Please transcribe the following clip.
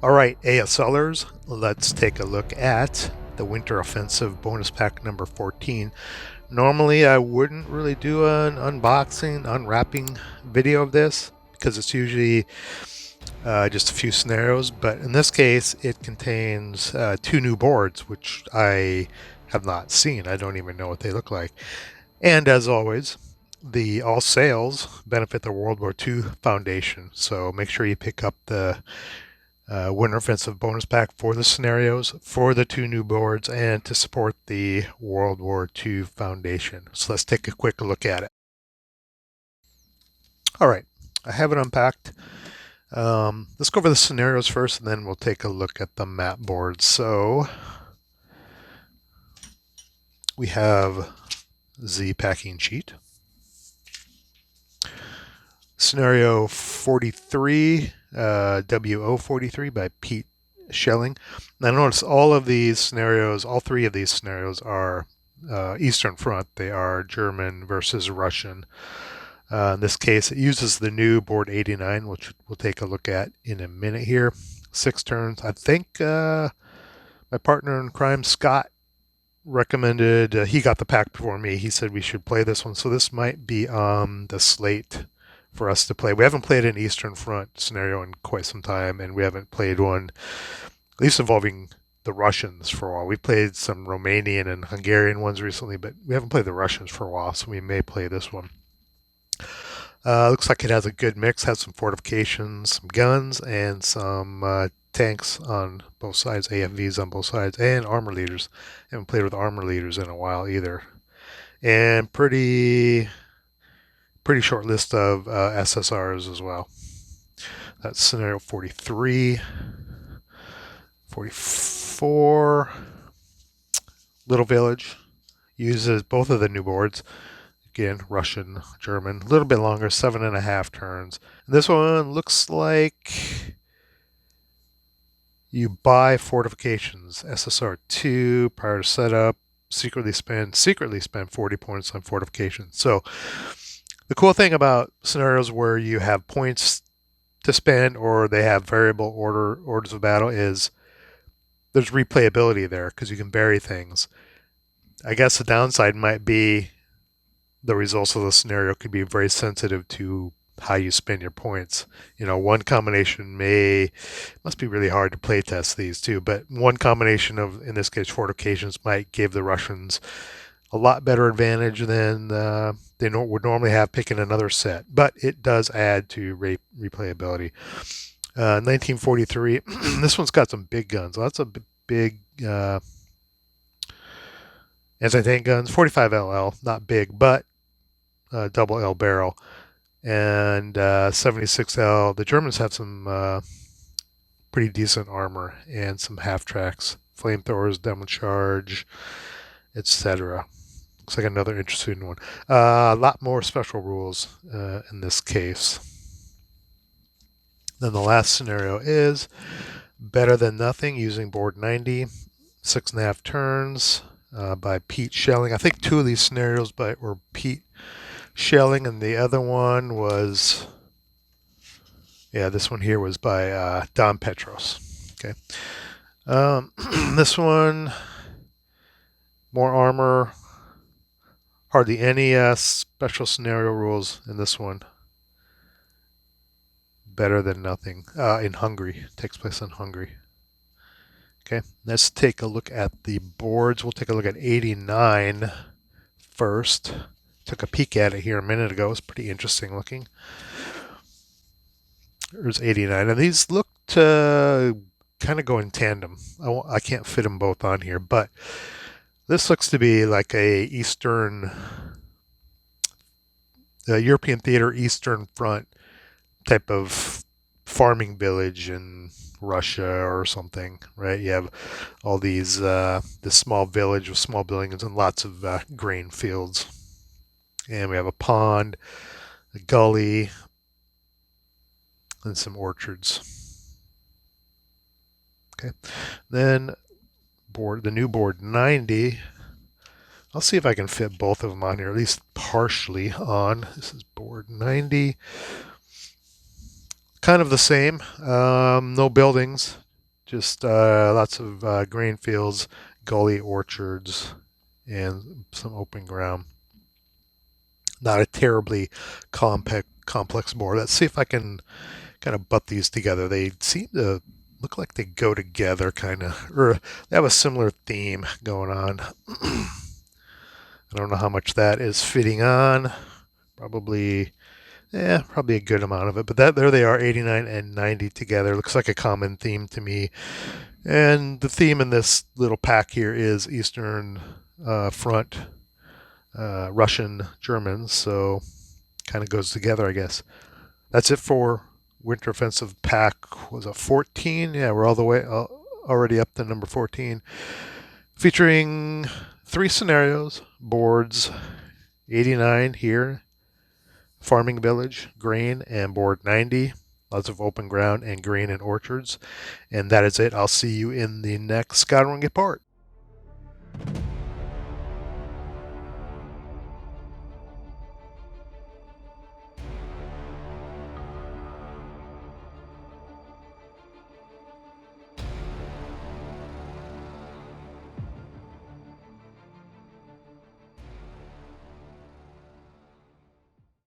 All right, ASLers, let's take a look at the Winter Offensive bonus pack number 14. Normally, I wouldn't really do an unboxing, unwrapping video of this because it's usually just a few scenarios, but in this case, it contains two new boards, which I have not seen. I don't even know what they look like. And as always, the all sales benefit the World War II Foundation, so make sure you pick up the Winter Offensive bonus pack for the scenarios, for the two new boards, and to support the World War II Foundation. So let's take a quick look at it. All right, I have it unpacked. Let's go over the scenarios first, and then we'll take a look at the map boards. So we have the packing sheet. Scenario 43, WO43 by Pete Schelling. Now notice all of these scenarios, all three of these scenarios are Eastern Front. They are German versus Russian. In this case, it uses the new board 89, which we'll take a look at in a minute here. 6 turns. I think my partner in crime, Scott, recommended, he got the pack before me. He said we should play this one. So this might be on the slate for us to play. We haven't played an Eastern Front scenario in quite some time, and we haven't played one, at least involving the Russians, for a while. We've played some Romanian and Hungarian ones recently, but we haven't played the Russians for a while, so we may play this one. Looks like it has a good mix, has some fortifications, some guns, and some tanks on both sides, AFVs on both sides, and armor leaders. Haven't played with armor leaders in a while either. And pretty short list of SSRs as well. That's scenario 43. 44. Little Village uses both of the new boards. Again, Russian, German, a little bit longer, 7.5 turns. And this one looks like you buy fortifications, SSR 2 prior to setup, secretly spend 40 points on fortifications. So the cool thing about scenarios where you have points to spend or they have variable orders of battle is there's replayability there because you can bury things. I guess the downside might be the results of the scenario could be very sensitive to how you spend your points. You know, one combination must be really hard to play test these too, but one combination of, in this case, fortifications might give the Russians a lot better advantage than they would normally have picking another set, but it does add to replayability. 1943, this one's got some big guns, lots of big anti-tank guns, 45 LL, not big, but double L barrel, and 76L. The Germans have some pretty decent armor and some half tracks, flamethrowers, demo charge, etc. Looks like another interesting one. A lot more special rules in this case. Then the last scenario is Better Than Nothing using board 90, 6.5 turns by Pete Schelling. I think two of these scenarios were Pete Schelling, and the other one was, this one here was by Don Petros. Okay. This one, more armor, hardly any special scenario rules in this one. Better Than Nothing in Hungary. Takes place in Hungary. Okay, let's take a look at the boards. We'll take a look at 89 first. Took a peek at it here a minute ago. It's pretty interesting looking. There's 89, and these look to kind of go in tandem. I can't fit them both on here, but this looks to be like a European theater Eastern Front type of farming village in Russia or something, right? You have all these this small village with small buildings and lots of grain fields, and we have a pond, a gully, and some orchards. Okay, then the new board 90. I'll see if I can fit both of them on here, at least partially on. This is board 90. Kind of the same. No buildings, Just lots of grain fields, gully orchards, and some open ground. Not a terribly complex board. Let's see if I can kind of butt these together. They seem to look like they go together, kind of, or they have a similar theme going on. I don't know how much that is fitting on. Probably, yeah, probably a good amount of it. But that there they are, 89 and 90 together. Looks like a common theme to me. And the theme in this little pack here is Eastern Front, Russian Germans. So kind of goes together, I guess. That's it for Winter Offensive Pack. Was it 14? Yeah, we're all the way already up to number 14, featuring 3 scenarios, boards 89 here, farming village, grain, and board 90. Lots of open ground and grain and orchards. And that is it. I'll see you in the next Scout and Get Part.